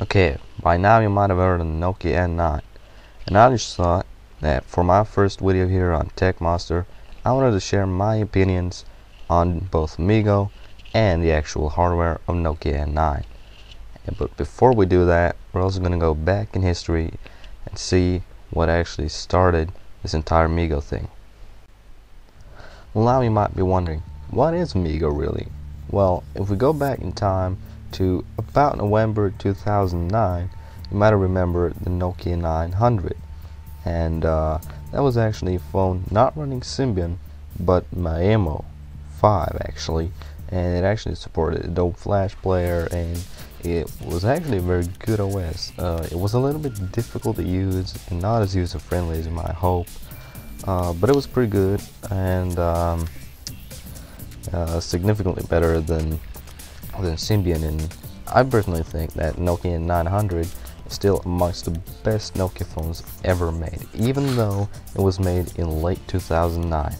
Okay, by now you might have heard of the Nokia N9, and I just thought that for my first video here on Tech Monster, I wanted to share my opinions on both Migo and the actual hardware of Nokia N9. But before we do that, we're also going to go back in history and see what actually started this entire Migo thing. Well, now you might be wondering, what is Migo really? Well, if we go back in time to about November 2009, you might remember the Nokia 900, and that was actually a phone not running Symbian but Maemo 5 actually, and it actually supported Adobe Flash Player, and it was actually a very good OS. It was a little bit difficult to use and not as user friendly as you might hope, but it was pretty good, and significantly better than Symbian, and I personally think that Nokia 900 is still amongst the best Nokia phones ever made, even though it was made in late 2009.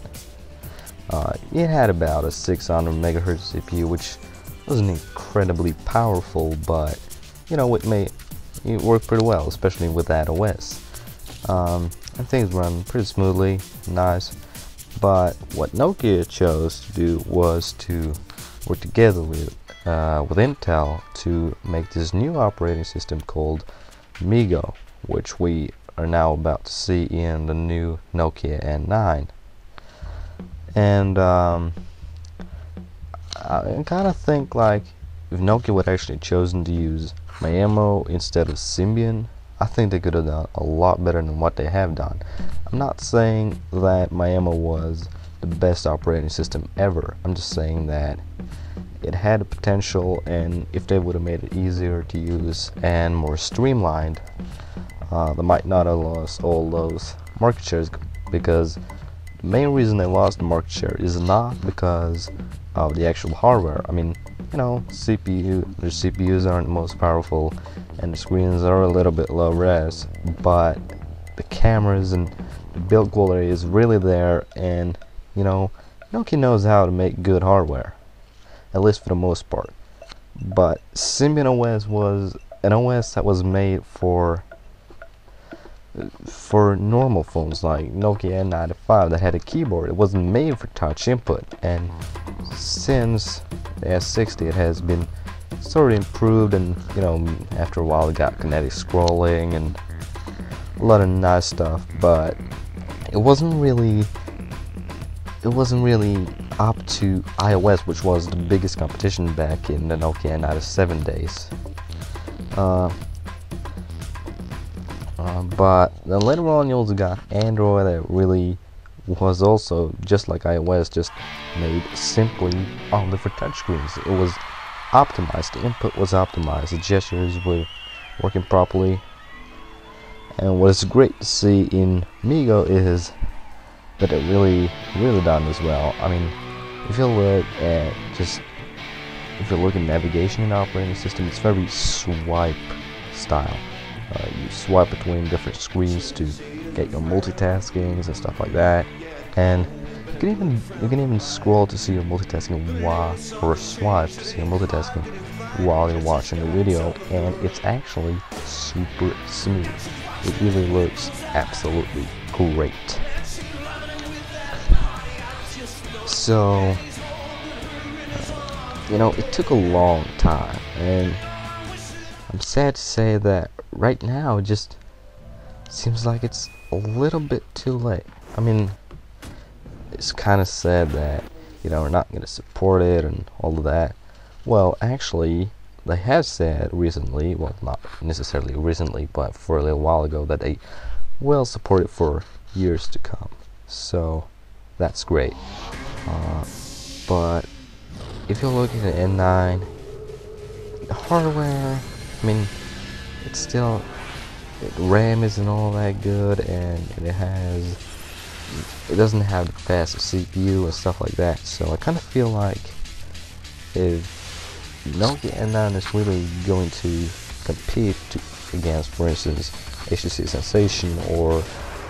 It had about a 600 MHz CPU, which wasn't incredibly powerful, but you know, it worked pretty well, especially with that OS. And things run pretty smoothly, nice. But what Nokia chose to do was to work together with Intel to make this new operating system called Migo, which we are now about to see in the new Nokia N9. And I kind of think like if Nokia would actually chosen to use Maemo instead of Symbian, I think they could have done a lot better than what they have done. I'm not saying that Maemo was the best operating system ever. I'm just saying that it had a potential, and if they would have made it easier to use and more streamlined, they might not have lost all those market shares, because the main reason they lost the market share is not because of the actual hardware. I mean, you know, their CPUs aren't the most powerful and the screens are a little bit low res, but the cameras and the build quality is really there, and you know, Nokia knows how to make good hardware, at least for the most part. But Symbian OS was an OS that was made for normal phones like Nokia N95 that had a keyboard. It wasn't made for touch input, and since the S60 it has been sort of improved, and you know, after a while it got kinetic scrolling and a lot of nice stuff, but it wasn't really up to iOS, which was the biggest competition back in the Nokia 97 days. But then later on you also got Android that really was also just like iOS, just made simply only for touchscreens. It was optimized, the input was optimized, the gestures were working properly. And what is great to see in Migo is that it really done this well. I mean, if you look at navigation in the operating system, it's very swipe style. You swipe between different screens to get your multitaskings and stuff like that, and you can even scroll to see your multitasking or swipe to see your multitasking while you're watching the video, and it's actually super smooth. It really looks absolutely great. So, you know, it took a long time, and I'm sad to say that right now it just seems like it's a little bit too late. I mean, it's kind of sad that, you know, we're not going to support it and all of that. Well, actually, they have said recently, well, not necessarily recently, but for a little while ago, that they will support it for years to come. So that's great. But if you look at the N9, the hardware, I mean, it's still, RAM isn't all that good, and it doesn't have the fastest CPU and stuff like that. So I kind of feel like if Nokia N9 is really going to compete against, for instance, HTC Sensation or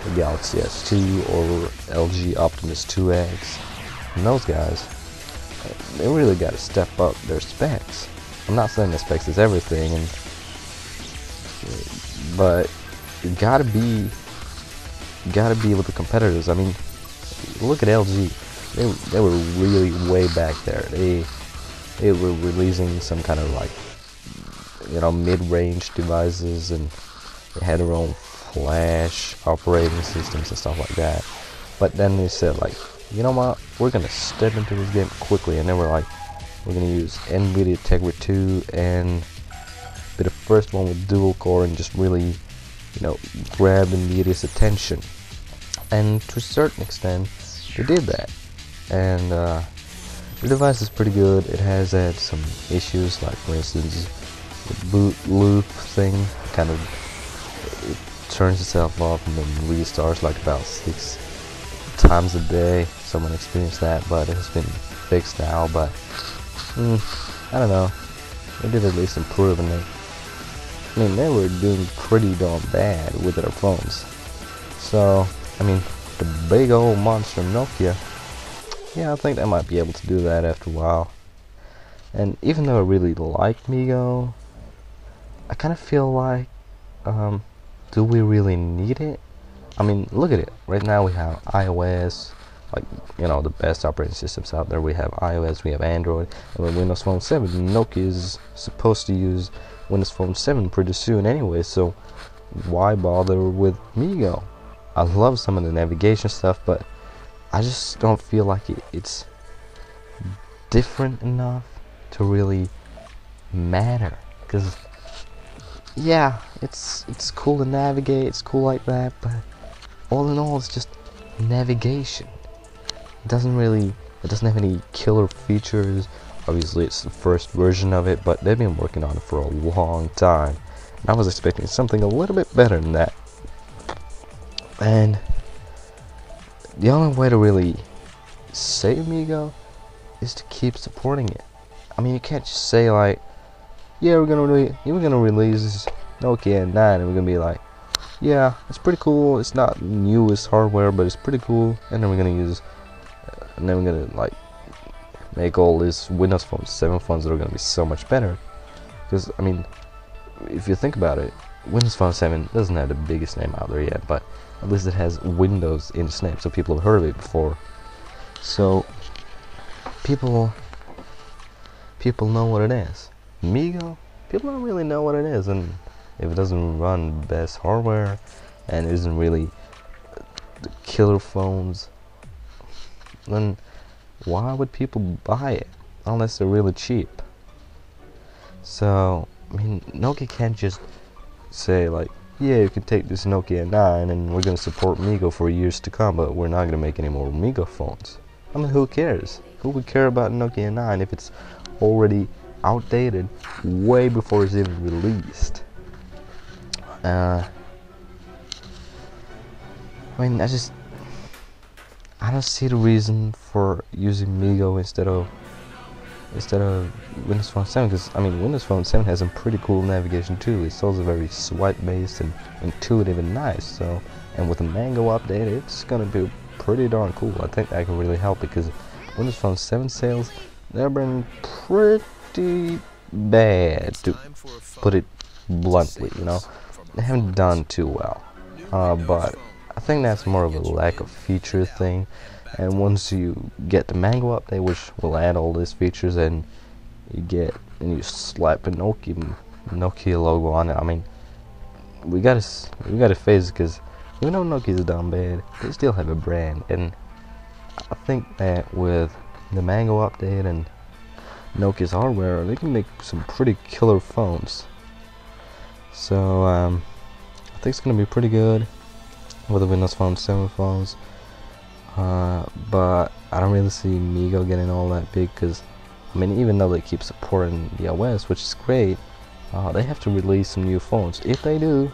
the Galaxy S2 or LG Optimus 2X, and those guys, they really got to step up their specs. I'm not saying the specs is everything, and but you gotta be with the competitors. I mean, look at LG. They were really way back there. They were releasing some kind of like, you know, mid-range devices, and they had their own flash operating systems and stuff like that. But then they said like, you know what, we're gonna step into this game quickly, and they were like, we're gonna use NVIDIA Tegra 2 and be the first one with dual core and just really, you know, grab the media's attention. And to a certain extent, they did that. And the device is pretty good. It has had some issues, like for instance, the boot loop thing kind of, it turns itself off and then restarts like about 6 times a day. Someone experienced that, but it has been fixed now. But I don't know, they did at least improve, and I mean, they were doing pretty darn bad with their phones. So I mean, the big old monster Nokia, yeah, I think they might be able to do that after a while. And even though I really like Migo, I kind of feel like, do we really need it? I mean, look at it. Right now we have iOS, like, you know, the best operating systems out there. We have iOS, we have Android, and with Windows Phone 7, Nokia is supposed to use Windows Phone 7 pretty soon anyway, so why bother with Migo? I love some of the navigation stuff, but I just don't feel like it's different enough to really matter. Because yeah, it's cool to navigate, it's cool like that, but all in all, it's just navigation. It doesn't have any killer features. Obviously, it's the first version of it, but they've been working on it for a long time. And I was expecting something a little bit better than that. And the only way to really save Migo is to keep supporting it. I mean, you can't just say like, yeah, we're gonna release Nokia 9, and we're gonna be like, yeah, it's pretty cool. It's not newest hardware, but it's pretty cool. And then we're gonna like make all these Windows Phone 7 phones that are gonna be so much better. Because I mean, if you think about it, Windows Phone 7 doesn't have the biggest name out there yet, but at least it has Windows in its name, so people have heard of it before. So people know what it is. Migo, people don't really know what it is, and if it doesn't run the best hardware and it isn't really the killer phones, then why would people buy it unless they're really cheap? So I mean, Nokia can't just say like, yeah, you can take this Nokia 9 and we're gonna support Migo for years to come, but we're not gonna make any more Migo phones. I mean, who cares? Who would care about Nokia 9 if it's already outdated way before it's even released? I mean, I don't see the reason for using Migo instead of Windows Phone 7, because I mean, Windows Phone 7 has some pretty cool navigation too. It's also very swipe based and intuitive and nice. So, and with the Mango update, it's gonna be pretty darn cool. I think that can really help, because Windows Phone 7 sales, they've been pretty bad, to put it bluntly. You know, they haven't done too well. But I think that's more of a lack of feature thing. And once you get the Mango update, which will add all these features, and you slap a Nokia logo on it, I mean, we gotta face it, because even though Nokia's done bad, they still have a brand. And I think that with the Mango update and Nokia's hardware, they can make some pretty killer phones. So I think it's gonna be pretty good with the Windows Phone 7 phones. But I don't really see Migo getting all that big, because I mean, even though they keep supporting the OS, which is great, they have to release some new phones. If they do,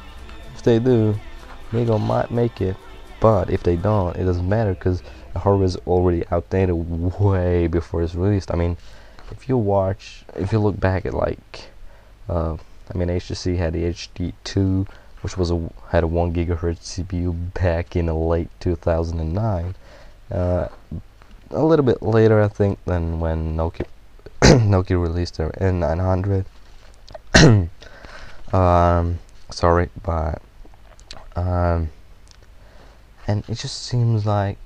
Migo might make it. But if they don't, it doesn't matter, because the hardware is already outdated way before it's released. I mean, if you look back at like, I mean, HTC had the HD2, which had a 1 gigahertz CPU back in the late 2009. A little bit later, I think, than when Nokia Nokia released their N900. sorry, but and it just seems like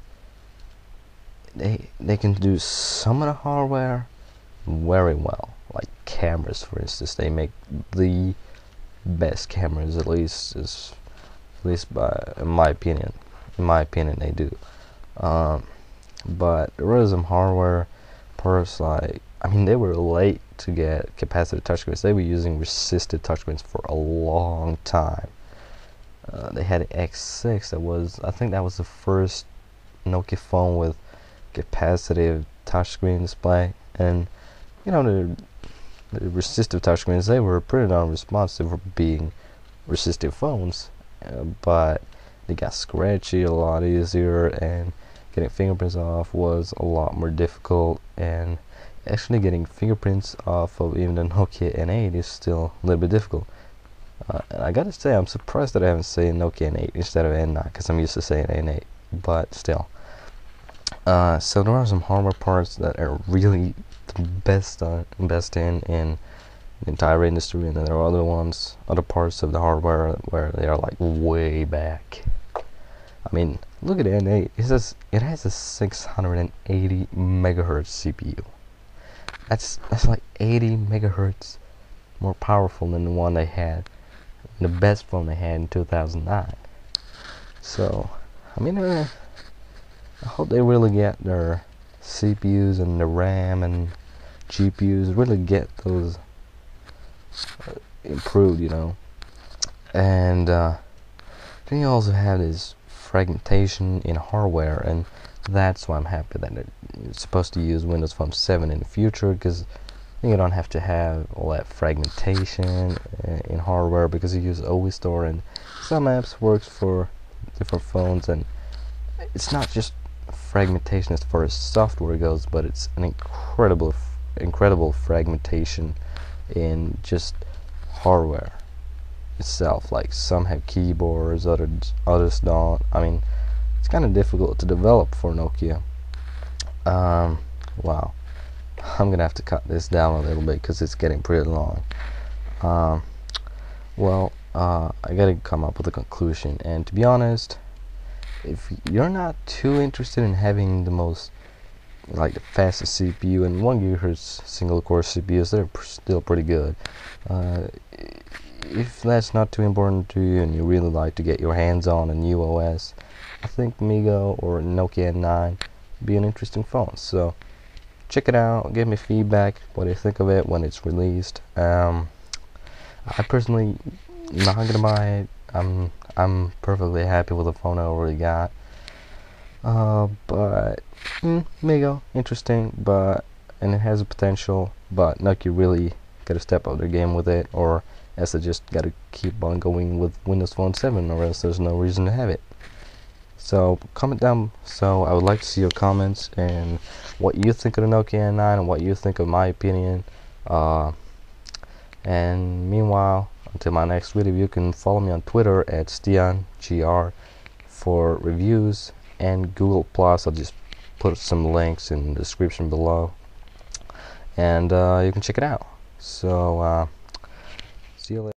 they can do some of the hardware very well, like cameras, for instance. They make the best cameras, at least by in my opinion. They do. But there was some hardware parts, like, I mean, they were late to get capacitive touchscreens. They were using resistive touchscreens for a long time. They had an X6 I think that was the first Nokia phone with capacitive touchscreen display, and you know, the resistive touchscreens, they were pretty darn responsive for being resistive phones, but they got scratchy a lot easier, and getting fingerprints off was a lot more difficult, and actually getting fingerprints off of even the Nokia N8 is still a little bit difficult. And I gotta say, I'm surprised that I haven't seen Nokia N8 instead of N9, because I'm used to saying N8, but still. So there are some hardware parts that are really the best in the entire industry, and then there are other parts of the hardware where they are like way back. I mean, look at the N8. It has a 680 megahertz CPU. That's like 80 megahertz more powerful than the one they had, the best phone they had in 2009. So, I mean, I hope they really get their CPUs and the RAM and GPUs, really get those improved, you know. And then you also have this fragmentation in hardware, and that's why I'm happy that it's supposed to use Windows Phone 7 in the future, because you don't have to have all that fragmentation in hardware, because you use OE Store, and some apps works for different phones, and it's not just fragmentation as far as software goes, but it's an incredible fragmentation in just hardware itself. Like, some have keyboards, others don't. I mean, it's kind of difficult to develop for Nokia. Wow, I'm gonna have to cut this down a little bit because it's getting pretty long. Well, I gotta come up with a conclusion, and to be honest, if you're not too interested in having the fastest CPU, and 1 GHz single core CPUs, they're still pretty good. If that's not too important to you and you really like to get your hands on a new OS, I think Migo or Nokia N9 would be an interesting phone. So check it out, give me feedback, what do you think of it when it's released. I personally not gonna buy it. I'm perfectly happy with the phone I already got. But Migo, interesting, and it has a potential, but Nokia really gotta step up their game with it, or else they just gotta keep on going with Windows Phone 7, or else there's no reason to have it. So comment down. So I would like to see your comments and what you think of the Nokia N9 and what you think of my opinion. And meanwhile, until my next video, you can follow me on Twitter at StianGR for reviews, and Google Plus. I'll just put some links in the description below, and you can check it out. So see you later.